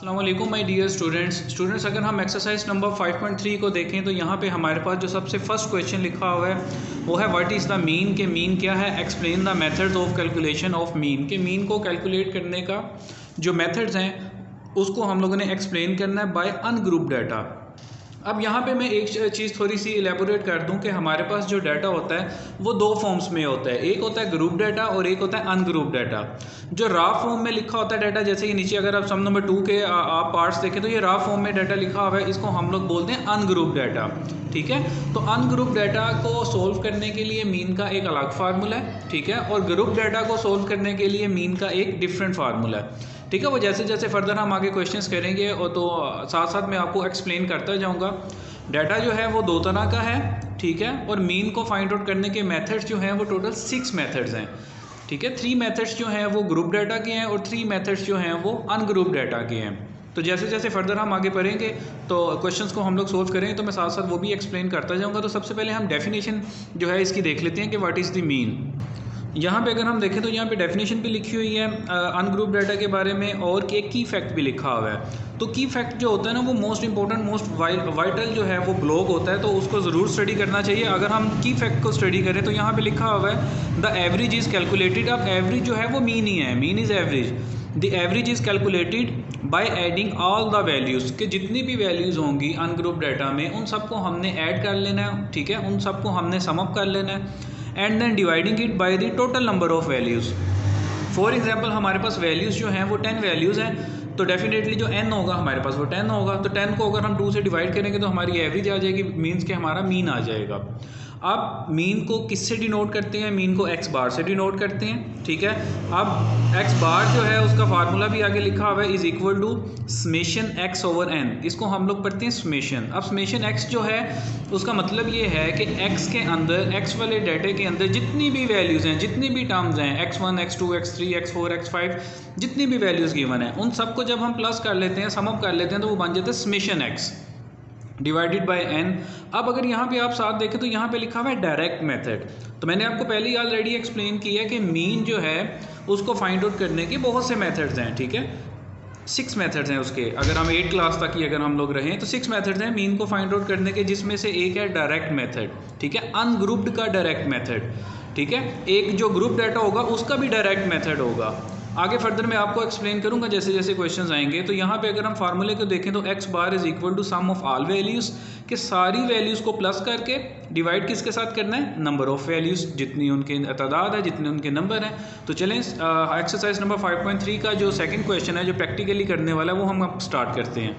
अस्सलाम वालेकुम my dear students अगर हम एक्सरसाइज नंबर 5.3 को देखें तो यहाँ पे हमारे पास जो सबसे फर्स्ट क्वेश्चन लिखा हुआ है वो है व्हाट इज़ द मीन के मीन क्या है। Explain the methods of calculation of mean के मीन को कैलकुलेट करने का जो मेथड्स हैं उसको हम लोगों ने एक्सप्लेन करना है बाय अनग्रुप डाटा। अब यहाँ पे मैं एक चीज़ थोड़ी सी इलेबोरेट कर दूँ कि हमारे पास जो डाटा होता है वो दो फॉर्म्स में होता है, एक होता है ग्रुप डाटा और एक होता है अनग्रुप डाटा। जो रा फॉर्म में लिखा होता है डाटा, जैसे कि नीचे अगर आप सम नंबर 2 के आप पार्ट्स देखें तो ये रा फॉर्म में डाटा लिखा हुआ है, इसको हम लोग बोलते हैं अनग्रुप डाटा। ठीक है, तो अनग्रुप डाटा को सोल्व करने के लिए मीन का एक अलग फार्मूला है, ठीक है, और ग्रुप डाटा को सोल्व करने के लिए मीन का एक डिफरेंट फार्मूला है। ठीक है, वो जैसे जैसे फर्दर हम आगे क्वेश्चंस करेंगे और तो साथ साथ मैं आपको एक्सप्लेन करता जाऊंगा। डाटा जो है वो दो तरह का है, ठीक है, और मीन को फाइंड आउट करने के मेथड्स जो हैं वो टोटल 6 मेथड्स हैं। ठीक है, 3 मेथड्स जो हैं वो ग्रुप डाटा के हैं और 3 मेथड्स जो हैं वो अनग्रुप डाटा के हैं। तो जैसे जैसे फर्दर हम आगे पढ़ेंगे तो क्वेश्चंस को हम लोग सोल्व करेंगे तो मैं साथ साथ वो भी एक्सप्लेन करता जाऊँगा। तो सबसे पहले हम डेफिनेशन जो है इसकी देख लेते हैं कि व्हाट इज़ द मीन। यहाँ पे अगर हम देखें तो यहाँ पे डेफिनेशन भी लिखी हुई है अनग्रुप डाटा के बारे में और एक की फैक्ट भी लिखा हुआ है। तो की फैक्ट जो होता है ना वो मोस्ट इंपॉर्टेंट मोस्ट वाइटल जो है वो ब्लॉक होता है, तो उसको ज़रूर स्टडी करना चाहिए। अगर हम की फैक्ट को स्टडी करें तो यहाँ पे लिखा हुआ है द एवरेज इज़ कैलकुलेटेड। अब एवरेज जो है वो मीन ही है, mean is average. The average is calculated by adding all the values, कि जितनी भी वैल्यूज़ होंगी अनग्रुप डाटा में उन सबको हमने ऐड कर लेना है, ठीक है, उन सबको हमने सम अप कर लेना है and then dividing it by the total number of values. For example हमारे पास वैल्यूज़ जो हैं वो 10 वैल्यूज़ हैं, तो डेफिनेटली जो n होगा हमारे पास वो 10 होगा। तो 10 को अगर हम 2 से डिवाइड करेंगे तो हमारी एवरेज आ जाएगी, मीन्स कि हमारा मीन आ जाएगा। अब मीन को किससे डिनोट करते हैं? मीन को x बार से डिनोट करते हैं, ठीक है। अब x बार जो है उसका फार्मूला भी आगे लिखा हुआ है, is equal to summation x over n। इसको हम लोग पढ़ते हैं समेशन। अब समेशन x जो है उसका मतलब ये है कि x के अंदर, x वाले डाटे के अंदर जितनी भी वैल्यूज़ हैं, जितनी भी टर्म्स हैं, x1 x2 x3 x4 x5 जितनी भी वैल्यूज़ गिवन है उन सबको जब हम प्लस कर लेते हैं, सम अप कर लेते हैं, तो वो बन जाता है summation x divided by n। अब अगर यहाँ पे आप साथ देखें तो यहाँ पे लिखा हुआ है डायरेक्ट मेथड। तो मैंने आपको पहले ही ऑलरेडी एक्सप्लेन किया कि मीन जो है उसको फाइंड आउट करने के बहुत से मेथड्स हैं, ठीक है, 6 मेथड्स हैं उसके। अगर हम 8 क्लास तक ही अगर हम लोग रहें तो 6 मेथड्स हैं मीन को फाइंड आउट करने के, जिसमें से एक है डायरेक्ट मेथड, ठीक है, अनग्रुप्ड का डायरेक्ट मेथड, ठीक है। एक जो ग्रुप डाटा होगा उसका भी डायरेक्ट मेथड होगा। आगे फर्दर मैं आपको एक्सप्लेन करूंगा जैसे जैसे क्वेश्चंस आएंगे। तो यहाँ पे अगर हम फार्मूले को देखें तो x bar is equal to sum of all values, कि सारी वैल्यूज़ को प्लस करके डिवाइड किसके साथ करना है? नंबर ऑफ वैल्यूज़, जितनी उनके तादाद है, जितने उनके नंबर हैं। तो चलें एक्सरसाइज नंबर 5.3 का जो सेकंड क्वेश्चन है जो प्रैक्टिकली करने वाला है वो हम अब स्टार्ट करते हैं।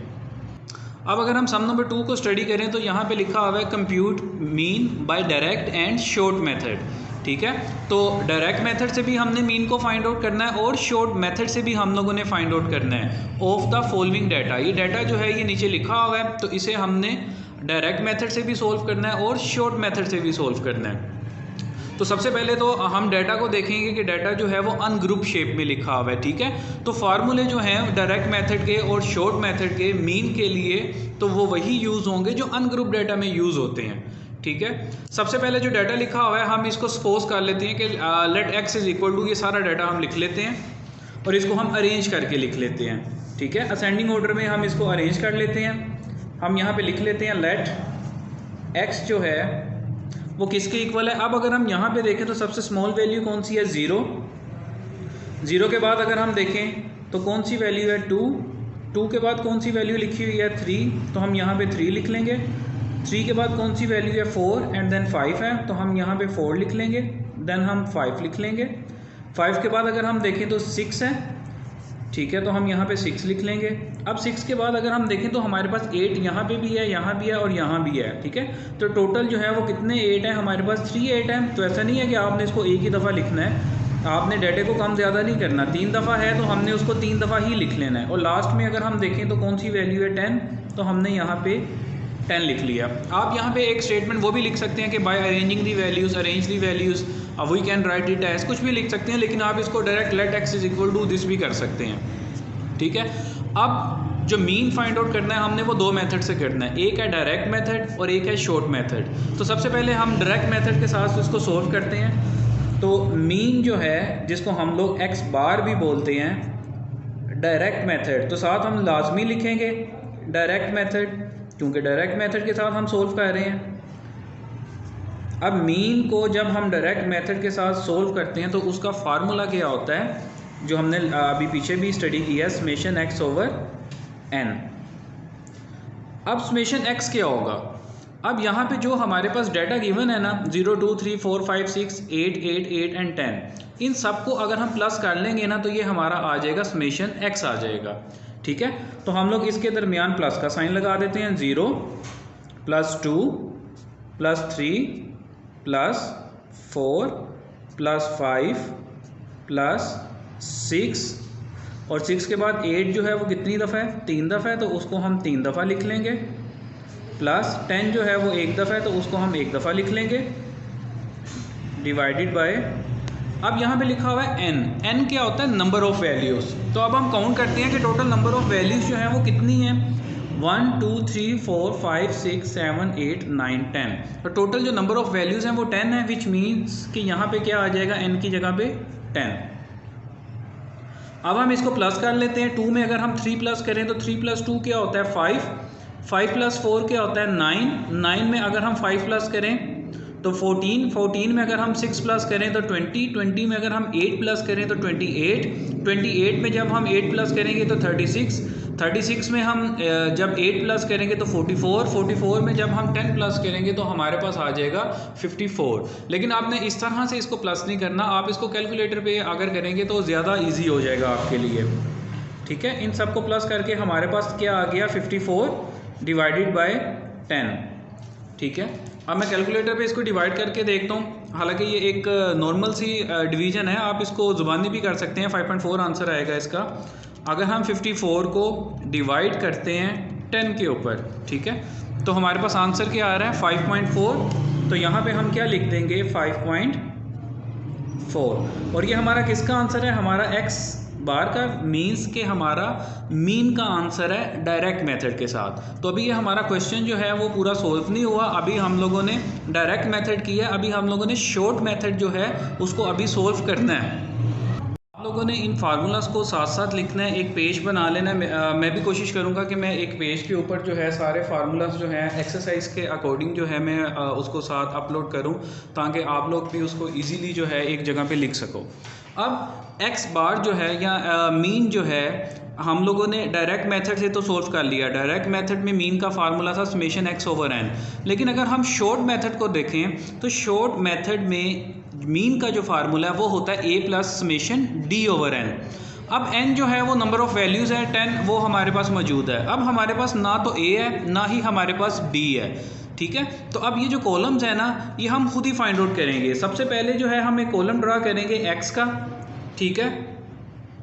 अब अगर हम सम नंबर 2 को स्टडी करें तो यहाँ पे लिखा हुआ है compute mean by direct and short method, ठीक है। तो डायरेक्ट मेथड से भी हमने मीन को फाइंड आउट करना है और शॉर्ट मेथड से भी हम लोगों ने फाइंड आउट करना है ऑफ द फॉलोइंग डाटा। ये डाटा जो है ये नीचे लिखा हुआ है, तो इसे हमने डायरेक्ट मेथड से भी सोल्व करना है और शॉर्ट मेथड से भी सोल्व करना है। तो सबसे पहले तो हम डाटा को देखेंगे कि डाटा जो है वो अनग्रुप शेप में लिखा हुआ है, ठीक है। तो फार्मूले जो हैं डायरेक्ट मेथड के और शॉर्ट मेथड के मीन के लिए तो वो वही यूज़ होंगे जो अनग्रुप डाटा में यूज़ होते हैं, ठीक है। सबसे पहले जो डाटा लिखा हुआ है हम इसको सपोज कर लेते हैं कि let x is equal to, ये सारा डाटा हम लिख लेते हैं और इसको हम अरेंज करके लिख लेते हैं, ठीक है। असेंडिंग ऑर्डर में हम इसको अरेंज कर लेते हैं। हम यहाँ पे लिख लेते हैं लेट x जो है वो किसके इक्वल है। अब अगर हम यहाँ पे देखें तो सबसे स्मॉल वैल्यू कौन सी है? 0। 0 के बाद अगर हम देखें तो कौन सी वैल्यू है? 2। 2 के बाद कौन सी वैल्यू लिखी हुई है? 3, तो हम यहाँ पे 3 लिख लेंगे। 3 के बाद कौन सी वैल्यू है? 4 एंड देन 5 है, तो हम यहाँ पे 4 लिख लेंगे, देन हम 5 लिख लेंगे। 5 के बाद अगर हम देखें तो 6 है, ठीक है, तो हम यहाँ पे 6 लिख लेंगे। अब 6 के बाद अगर हम देखें तो हमारे पास 8 यहाँ पे भी है, यहाँ भी है और यहाँ भी है, ठीक है। तो टोटल जो है वो कितने 8 है हमारे पास? 3 8 है। तो ऐसा नहीं है कि आपने इसको एक ही दफ़ा लिखना है, आपने डाटे को कम ज़्यादा नहीं करना। 3 दफ़ा है तो हमने उसको 3 दफ़ा ही लिख लेना है। और लास्ट में अगर हम देखें तो कौन सी वैल्यू है? 10, तो हमने यहाँ पे 10 लिख लिया। आप यहाँ पे एक स्टेटमेंट वो भी लिख सकते हैं कि by arranging the values, arrange the values, we can write it as, कुछ भी लिख सकते हैं, लेकिन आप इसको direct let x is equal to this भी कर सकते हैं, ठीक है। अब जो मीन फाइंड आउट करना है हमने वो 2 मेथड से करना है, एक है डायरेक्ट मेथड और एक है शॉर्ट मेथड। तो सबसे पहले हम डायरेक्ट मेथड के साथ उसको सोल्व करते हैं। तो मीन जो है जिसको हम लोग x बार भी बोलते हैं, डायरेक्ट मेथड, तो साथ हम लाजमी लिखेंगे डायरेक्ट मेथड, क्योंकि डायरेक्ट मेथड के साथ हम सोल्व कर रहे हैं। अब मीन को जब हम डायरेक्ट मेथड के साथ सोल्व करते हैं तो उसका फार्मूला क्या होता है, जो हमने अभी पीछे भी स्टडी किया, समेशन एक्स ओवर एन। अब समेशन एक्स क्या होगा, अब यहाँ पे जो हमारे पास डाटा गिवन है ना 0 2 3 4 5 6 8 8 8 एंड 10, इन सबको अगर हम प्लस कर लेंगे ना तो ये हमारा आ जाएगा समेशन एक्स आ जाएगा। ठीक है, तो हम लोग इसके दरमियान प्लस का साइन लगा देते हैं, 0 + 2 + 3 + 4 + 5 + 6, और 6 के बाद 8 जो है वो कितनी दफ़ा है, 3 दफ़ा है, तो उसको हम 3 दफ़ा लिख लेंगे, प्लस 10 जो है वो 1 दफ़ा है तो उसको हम 1 दफ़ा लिख लेंगे, डिवाइडेड बाय, अब यहाँ पे लिखा हुआ है n। n क्या होता है, नंबर ऑफ़ वैल्यूज़। तो अब हम काउंट करते हैं कि टोटल नंबर ऑफ़ वैल्यूज़ जो है वो कितनी है, 1 2 3 4 5 6 7 8 9 10। तो टोटल जो नंबर ऑफ़ वैल्यूज़ हैं वो 10 है, विच मीन्स कि यहाँ पे क्या आ जाएगा, n की जगह पे 10। अब हम इसको प्लस कर लेते हैं, 2 में अगर हम 3 प्लस करें तो 3 + 2 क्या होता है 5, 5 + 4 क्या होता है 9, 9 में अगर हम 5 प्लस करें तो 14, 14 में अगर हम 6 प्लस करें तो 20, 20 में अगर हम 8 प्लस करें तो 28, 28 में जब हम 8 प्लस करेंगे तो 36, 36 में हम जब 8 प्लस करेंगे तो 44, 44 में जब हम 10 प्लस करेंगे तो हमारे पास आ जाएगा 54। लेकिन आपने इस तरह से इसको प्लस नहीं करना, आप इसको कैलकुलेटर पे अगर करेंगे तो ज़्यादा इजी हो जाएगा आपके लिए। ठीक है, इन सबको प्लस करके हमारे पास क्या आ गया 54 डिवाइडेड बाय 10। ठीक है, अब मैं कैलकुलेटर पे इसको डिवाइड करके देखता हूँ, हालांकि ये एक नॉर्मल सी डिवीज़न है, आप इसको ज़ुबानी भी कर सकते हैं, 5.4 आंसर आएगा इसका। अगर हम 54 को डिवाइड करते हैं 10 के ऊपर, ठीक है, तो हमारे पास आंसर क्या आ रहा है 5.4, तो यहाँ पे हम क्या लिख देंगे 5.4, और ये हमारा किसका आंसर है, हमारा x बार का, मीन्स के हमारा मीन का आंसर है डायरेक्ट मेथड के साथ। तो अभी ये हमारा क्वेश्चन जो है वो पूरा सोल्व नहीं हुआ, अभी हम लोगों ने डायरेक्ट मेथड किया, अभी हम लोगों ने शॉर्ट मेथड जो है उसको अभी सोल्व करना है। आप लोगों ने इन फार्मूलाज को साथ साथ लिखना है, एक पेज बना लेना है। मैं भी कोशिश करूंगा कि मैं एक पेज के ऊपर जो है सारे फार्मूलाज जो हैं एक्सरसाइज के अकॉर्डिंग जो है मैं उसको साथ अपलोड करूं, ताकि आप लोग भी उसको इजीली जो है एक जगह पे लिख सको। अब x बार जो है या मीन जो है हम लोगों ने डायरेक्ट मेथड से तो सोल्व कर लिया, डायरेक्ट मेथड में मीन का फार्मूला था समेशन x ओवर n। लेकिन अगर हम शॉर्ट मेथड को देखें तो शॉर्ट मेथड में मीन का जो फार्मूला है वो होता है a plus summation d over n। अब n जो है वो नंबर ऑफ़ वैल्यूज़ है 10, वो हमारे पास मौजूद है। अब हमारे पास ना तो a है ना ही हमारे पास d है। ठीक है, तो अब ये जो कॉलम्स है ना ये हम खुद ही फाइंड आउट करेंगे। सबसे पहले जो है हम एक कॉलम ड्रा करेंगे x का, ठीक है,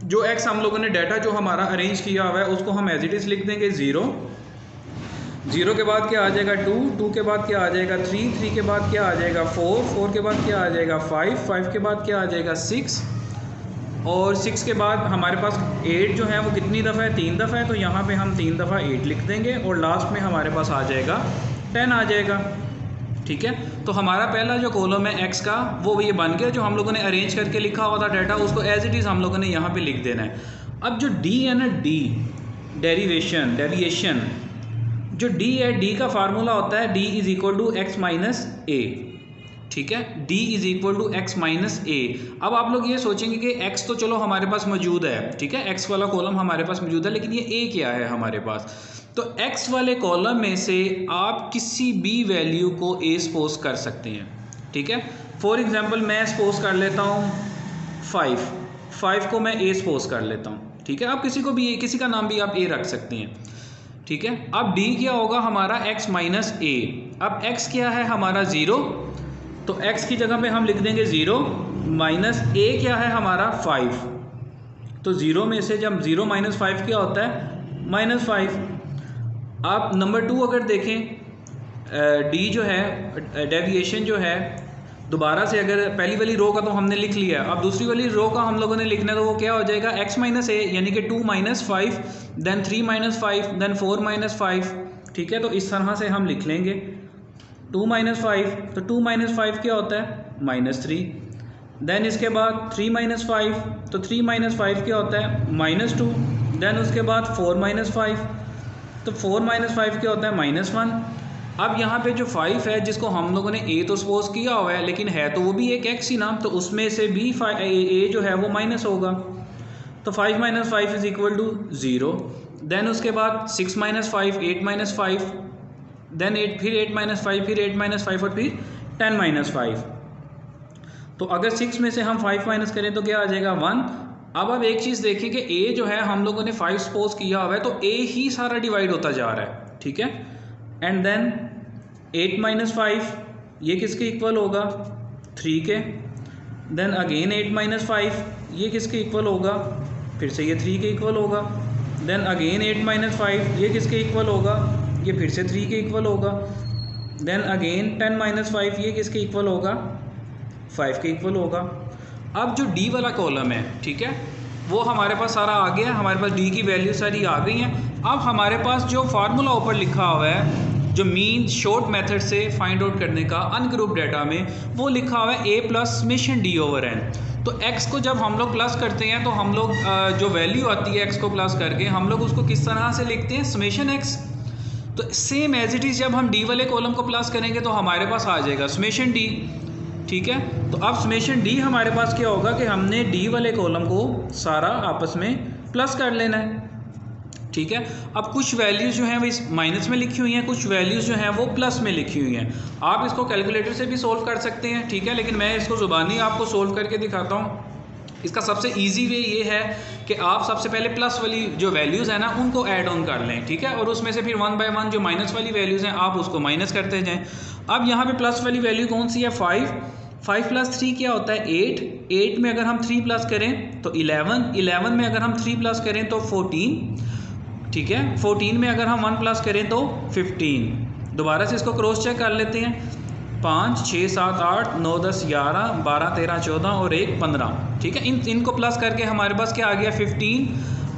जो x हम लोगों ने डाटा जो हमारा अरेंज किया हुआ है उसको हम एज इट इज़ लिख देंगे 0, 0 के बाद क्या आ जाएगा 2, 2 के बाद क्या आ जाएगा 3, 3 के बाद क्या आ जाएगा 4, 4 के बाद क्या आ जाएगा 5, 5 के बाद क्या आ जाएगा 6, और 6 के बाद हमारे पास 8 जो है वो कितनी दफ़ा है 3 दफ़ा है, तो यहाँ पे हम 3 दफ़ा 8 लिख देंगे और लास्ट में हमारे पास आ जाएगा 10 आ जाएगा। ठीक है, तो हमारा पहला जो कॉलम है x का वो ये बन गया, जो हम लोगों ने अरेंज करके लिखा हुआ था डाटा उसको एज इट इज़ हम लोगों ने यहाँ पे लिख देना है। अब जो d है ना, d डेविएशन, जो d है, d का फार्मूला होता है d = x - a। ठीक है, d = x - a। अब आप लोग ये सोचेंगे कि x तो चलो हमारे पास मौजूद है, ठीक है, x वाला कॉलम हमारे पास मौजूद है, लेकिन ये a क्या है हमारे पास। तो x वाले कॉलम में से आप किसी भी वैल्यू को a सपोज कर सकते हैं। ठीक है, फॉर एग्जांपल मैं सपोज कर लेता हूँ 5 को मैं a सपोज कर लेता हूँ। ठीक है, आप किसी को भी किसी का नाम भी आप a रख सकते हैं। ठीक है, अब d क्या होगा हमारा x - a। अब x क्या है हमारा 0, तो x की जगह पे हम लिख देंगे 0 माइनस a क्या है हमारा 5, तो 0 में से जब 0 - 5 क्या होता है -5। आप नंबर 2 अगर देखें d जो है डेविएशन जो है, दोबारा से अगर पहली वाली रो का तो हमने लिख लिया, अब दूसरी वाली रो का हम लोगों ने लिखना है, तो वो क्या हो जाएगा x - a यानी कि 2 - 5 देन 3 - 5 देन 4 - 5। ठीक है, तो इस तरह से हम लिख लेंगे 2 - 5, तो 2 - 5 क्या होता है -3, देन इसके बाद 3 - 5, तो 3 - 5 क्या होता है -2, देन उसके बाद 4 - 5, तो 4 - 5 क्या होता है -1। अब यहाँ पे जो 5 है जिसको हम लोगों ने ए तो सपोज किया हुआ है, लेकिन है तो वो भी एक एक्स ही ना, तो उसमें से भी ए जो है वो माइनस होगा, तो 5 - 5 इज इक्वल टू 0। देन उसके बाद 6 - 5 8 - 5, देन 8 फिर 8 - 5 फिर 8 - 5 और फिर 10 - 5। तो अगर 6 में से हम 5 माइनस करें तो क्या आ जाएगा 1। अब एक चीज़ देखें कि ए जो है हम लोगों ने 5 सपोज किया हुआ है, तो ए ही सारा डिवाइड होता जा रहा है, ठीक है। एंड देन 8 - 5 ये किसके इक्वल होगा 3 के। देन अगेन 8 - 5 ये किसके इक्वल होगा, फिर से ये 3 के इक्वल होगा। देन अगेन 8 - 5 ये किसके इक्वल होगा, ये फिर से 3 के इक्वल होगा। देन अगेन 10 - 5 ये किसके इक्वल होगा 5 के इक्वल होगा। अब जो डी वाला कॉलम है, ठीक है, वो हमारे पास सारा आ गया, हमारे पास डी की वैल्यू सारी आ गई हैं। अब हमारे पास जो फार्मूला ऊपर लिखा हुआ है, जो मीन शॉर्ट मेथड से फाइंड आउट करने का अनग्रुप डाटा में, वो लिखा हुआ है a + summation d over n। तो x को जब हम लोग प्लस करते हैं तो हम लोग जो वैल्यू आती है x को प्लस करके, हम लोग उसको किस तरह से लिखते हैं समेशन x। तो सेम एज इट इज़ जब हम d वाले कॉलम को प्लस करेंगे तो हमारे पास आ जाएगा समेशन d, ठीक है। तो अब समेशन d हमारे पास क्या होगा कि हमने d वाले कॉलम को सारा आपस में प्लस कर लेना है, ठीक है। अब कुछ वैल्यूज़ जो हैं वो इस माइनस में लिखी हुई हैं, कुछ वैल्यूज़ जो हैं वो प्लस में लिखी हुई हैं। आप इसको कैलकुलेटर से भी सोल्व कर सकते हैं, ठीक है, लेकिन मैं इसको ज़ुबानी आपको सोल्व करके दिखाता हूँ। इसका सबसे इजी वे ये है कि आप सबसे पहले प्लस वाली जो वैल्यूज़ हैं ना उनको ऐड ऑन कर लें, ठीक है, और उसमें से फिर 1 बाय 1 जो माइनस वाली वैल्यूज़ हैं आप उसको माइनस करते जाएँ। अब यहाँ पे प्लस वाली वैल्यू कौन सी है 5 + 3 क्या होता है 8 में अगर हम 3 प्लस करें तो 11 में अगर हम 3 प्लस करें तो 14, ठीक है, 14 में अगर हम 1 प्लस करें तो 15। दोबारा से इसको क्रॉस चेक कर लेते हैं, 5 6 7 8 9 10 11 12 13 14 और 1 15, ठीक है। इनको प्लस करके हमारे पास क्या आ गया 15।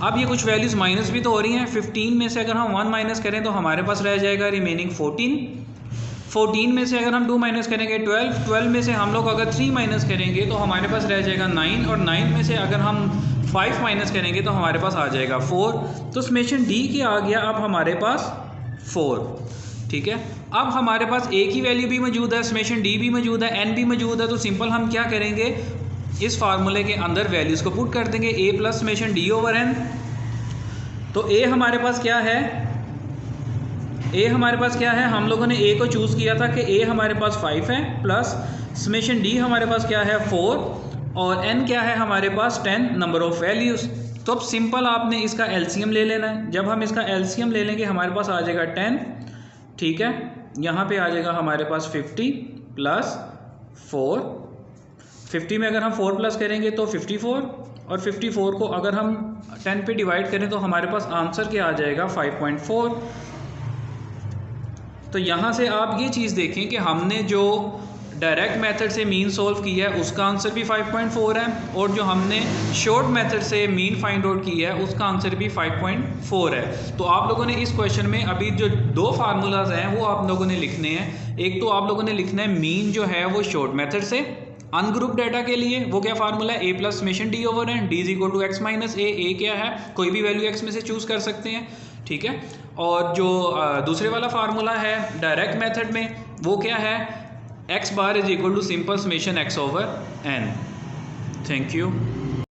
अब ये कुछ वैल्यूज़ माइनस भी तो हो रही हैं, 15 में से अगर हम 1 माइनस करें तो हमारे पास रह जाएगा रिमेनिंग 14 में से अगर हम 2 माइनस करेंगे 12 में से हम लोग अगर 3 माइनस करेंगे तो हमारे पास रह जाएगा 9, और 9 में से अगर हम 5 माइनस करेंगे तो हमारे पास आ जाएगा 4। तो समेशन डी क्या आ गया अब हमारे पास 4, ठीक है। अब हमारे पास ए की वैल्यू भी मौजूद है, समेशन डी भी मौजूद है, एन भी मौजूद है, तो सिंपल हम क्या करेंगे इस फार्मूले के अंदर वैल्यूज़ को पुट कर देंगे a + summation d over n। तो a हमारे पास क्या है, हम लोगों ने a को चूज़ किया था कि a हमारे पास 5 है, प्लस समेशन d हमारे पास क्या है 4, और n क्या है हमारे पास 10 नंबर ऑफ़ वैल्यूज़। तो अब सिंपल आपने इसका एलसीएम ले लेना है। जब हम इसका एलसीएम ले लेंगे हमारे पास आ जाएगा 10, ठीक है। यहाँ पे आ जाएगा हमारे पास 50 + 4, 50 में अगर हम 4 प्लस करेंगे तो 54, और 54 को अगर हम 10 पे डिवाइड करें तो हमारे पास आंसर क्या आ जाएगा 5.4। तो यहाँ से आप ये चीज़ देखें कि हमने जो डायरेक्ट मेथड से मीन सोल्व किया है उसका आंसर भी 5.4 है, और जो हमने शॉर्ट मेथड से मीन फाइंड आउट किया है उसका आंसर भी 5.4 है। तो आप लोगों ने इस क्वेश्चन में अभी जो 2 फार्मूलाज हैं वो आप लोगों ने लिखने हैं। एक तो आप लोगों ने लिखना है मीन जो है वो शॉर्ट मेथड से अनग्रुप डाटा के लिए, वो क्या फार्मूला है a + summation d over n, d = x - a क्या है कोई भी वैल्यू x में से चूज़ कर सकते हैं, ठीक है। और जो दूसरे वाला फार्मूला है डायरेक्ट मेथड में वो क्या है x bar = simple summation x over n। Thank you.